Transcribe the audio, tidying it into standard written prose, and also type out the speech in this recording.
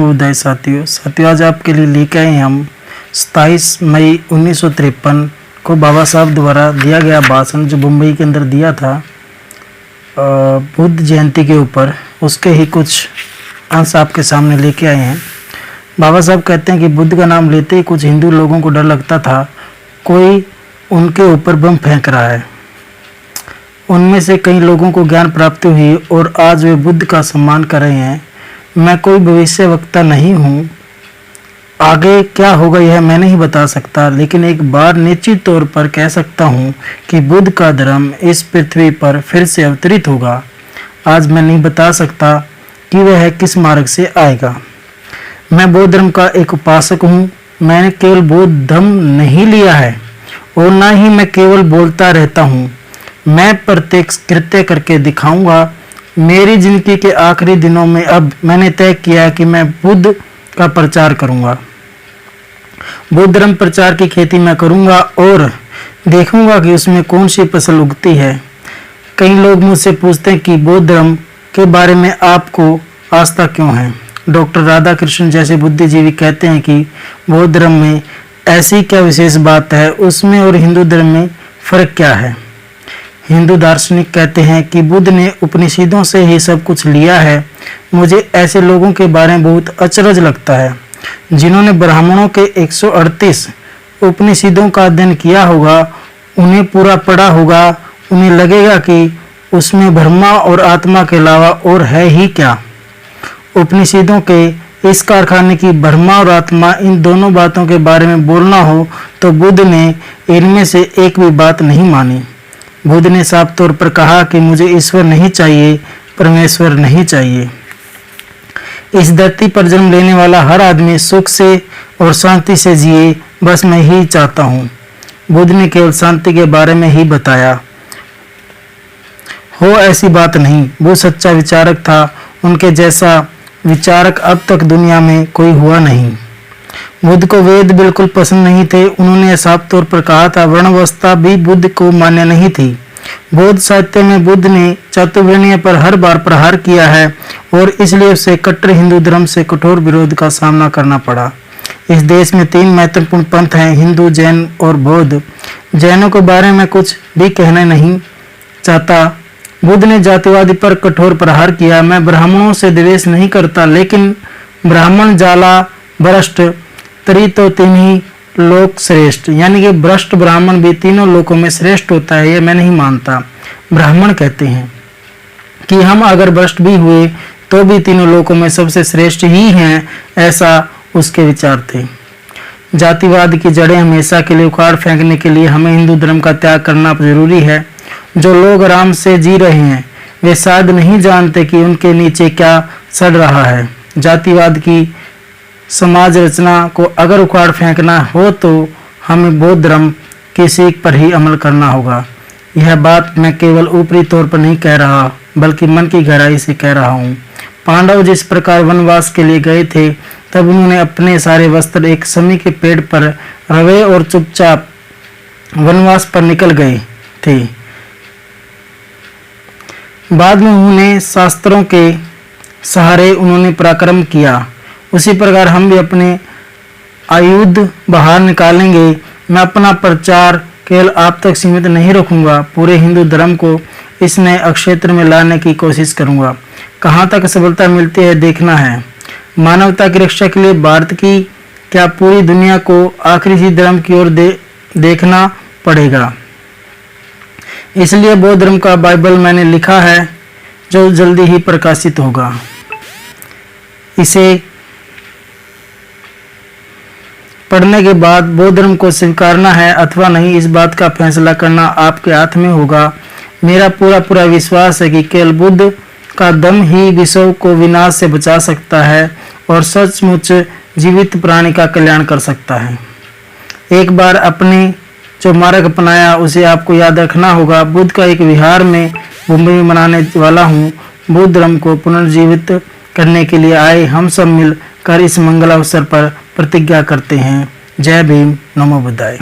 बधाई साथियों, आज आपके लिए लेके आए हम 27 मई 1953 को बाबा साहब द्वारा दिया गया भाषण जो मुंबई के अंदर दिया था बुद्ध जयंती के ऊपर, उसके ही कुछ अंश आपके सामने लेके आए हैं। बाबा साहब कहते हैं कि बुद्ध का नाम लेते ही कुछ हिंदू लोगों को डर लगता था, कोई उनके ऊपर बम फेंक रहा है। उनमें से कई लोगों को ज्ञान प्राप्त हुई और आज वे बुद्ध का सम्मान कर रहे हैं। मैं कोई भविष्यवक्ता नहीं हूँ, आगे क्या होगा यह मैं नहीं बता सकता, लेकिन एक बार निश्चित तौर पर कह सकता हूँ कि बुद्ध का धर्म इस पृथ्वी पर फिर से अवतरित होगा। आज मैं नहीं बता सकता कि वह किस मार्ग से आएगा। मैं बौद्ध धर्म का एक उपासक हूँ। मैंने केवल बौद्ध धर्म नहीं लिया है और ना ही मैं केवल बोलता रहता हूँ, मैं प्रत्यक्ष कृत्य करके दिखाऊंगा। मेरी जिंदगी के आखिरी दिनों में अब मैंने तय किया कि मैं बुद्ध का प्रचार करूंगा। बुद्ध धर्म प्रचार की खेती मैं करूंगा और देखूंगा कि उसमें कौन सी फसल उगती है। कई लोग मुझसे पूछते हैं कि बौद्ध धर्म के बारे में आपको आस्था क्यों है। डॉक्टर राधा कृष्ण जैसे बुद्धिजीवी कहते हैं कि बौद्ध धर्म में ऐसी क्या विशेष बात है, उसमें और हिंदू धर्म में फर्क क्या है। हिंदू दार्शनिक कहते हैं कि बुद्ध ने उपनिषदों से ही सब कुछ लिया है। मुझे ऐसे लोगों के बारे में बहुत अचरज लगता है जिन्होंने ब्राह्मणों के 138 उपनिषदों का अध्ययन किया होगा, उन्हें पूरा पढ़ा होगा, उन्हें लगेगा कि उसमें ब्रह्मा और आत्मा के अलावा और है ही क्या। उपनिषदों के इस कारखाने की ब्रह्मा और आत्मा इन दोनों बातों के बारे में बोलना हो तो बुद्ध ने इनमें से एक भी बात नहीं मानी। बुद्ध ने साफ तौर पर कहा कि मुझे ईश्वर नहीं चाहिए, परमेश्वर नहीं चाहिए। इस धरती पर जन्म लेने वाला हर आदमी सुख से और शांति से जिए, बस मैं ही चाहता हूँ। बुद्ध ने केवल शांति के बारे में ही बताया हो, ऐसी बात नहीं। वो सच्चा विचारक था, उनके जैसा विचारक अब तक दुनिया में कोई हुआ नहीं। बुद्ध को वेद बिल्कुल पसंद नहीं थे। उन्होंने साफ तौर पर कहा था वर्ण व्यवस्था भी बुद्ध को मान्य नहीं थी। बौद्ध साहित्य में बुद्ध ने चातुर्वर्ण्य पर हर बार प्रहार किया है और इसलिए उसे कट्टर हिंदू धर्म से कठोर विरोध का सामना करना पड़ा। इस देश में 3 महत्वपूर्ण पंथ हैं, हिंदू, जैन और बौद्ध। जैनों के बारे में कुछ भी कहना नहीं चाहता। बुद्ध ने जातिवादी पर कठोर प्रहार किया। मैं ब्राह्मणों से द्वेष नहीं करता, लेकिन ब्राह्मण, जाला, भ्रष्ट, तरी तो तीन ही लोक श्रेष्ठ, यानी कि भ्रष्ट ब्राह्मण भी तीनों लोकों में श्रेष्ठ होता है, यह मैं नहीं मानता। ब्राह्मण कहते हैं कि हम अगर भ्रष्ट भी हुए तो भी तीनों लोकों में सबसे श्रेष्ठ ही हैं, ऐसा उसके विचार थे। जातिवाद की जड़ें हमेशा के लिए उखाड़ फेंकने के लिए हमें हिंदू धर्म का त्याग करना जरूरी है। जो लोग आराम से जी रहे हैं वे शायद नहीं जानते कि उनके नीचे क्या सड़ रहा है। जातिवाद की समाज रचना को अगर उखाड़ फेंकना हो तो हमें बौद्ध धर्म की सीख पर ही अमल करना होगा। यह बात मैं केवल ऊपरी तौर पर नहीं कह रहा, बल्कि मन की गहराई से कह रहा हूँ। पांडव जिस प्रकार वनवास के लिए गए थे, तब उन्होंने अपने सारे वस्त्र एक समी के पेड़ पर रवे और चुपचाप वनवास पर निकल गए थे। बाद में उन्होंने शास्त्रों के सहारे उन्होंने पराक्रम किया। उसी प्रकार हम भी अपने आयुध बाहर निकालेंगे। मैं अपना प्रचार केवल आप तक सीमित नहीं रखूंगा, पूरे हिंदू धर्म को इस नए अक्षेत्र में लाने की कोशिश करूंगा। कहाँ तक सफलता मिलती है देखना है। मानवता की रक्षा के लिए भारत की क्या पूरी दुनिया को आखिरी ही धर्म की ओर देखना पड़ेगा। इसलिए बौद्ध धर्म का बाइबल मैंने लिखा है जो जल्दी ही प्रकाशित होगा। इसे पढ़ने के बाद बौद्ध धर्म को स्वीकारना है अथवा नहीं, इस बात का फैसला करना आपके हाथ में होगा। मेरा पूरा विश्वास है कि केवल बुद्ध का दम ही विश्व को विनाश से बचा सकता है और सचमुच जीवित प्राणी का कल्याण कर सकता है। एक बार अपने जो मार्ग अपनाया उसे आपको याद रखना होगा। बुद्ध का एक विहार में मुंबई में मनाने वाला हूँ। बुद्ध धर्म को पुनर्जीवित करने के लिए आए हम सब मिलकर इस मंगल अवसर पर प्रतिज्ञा करते हैं। जय भीम, नमो बुद्धाय।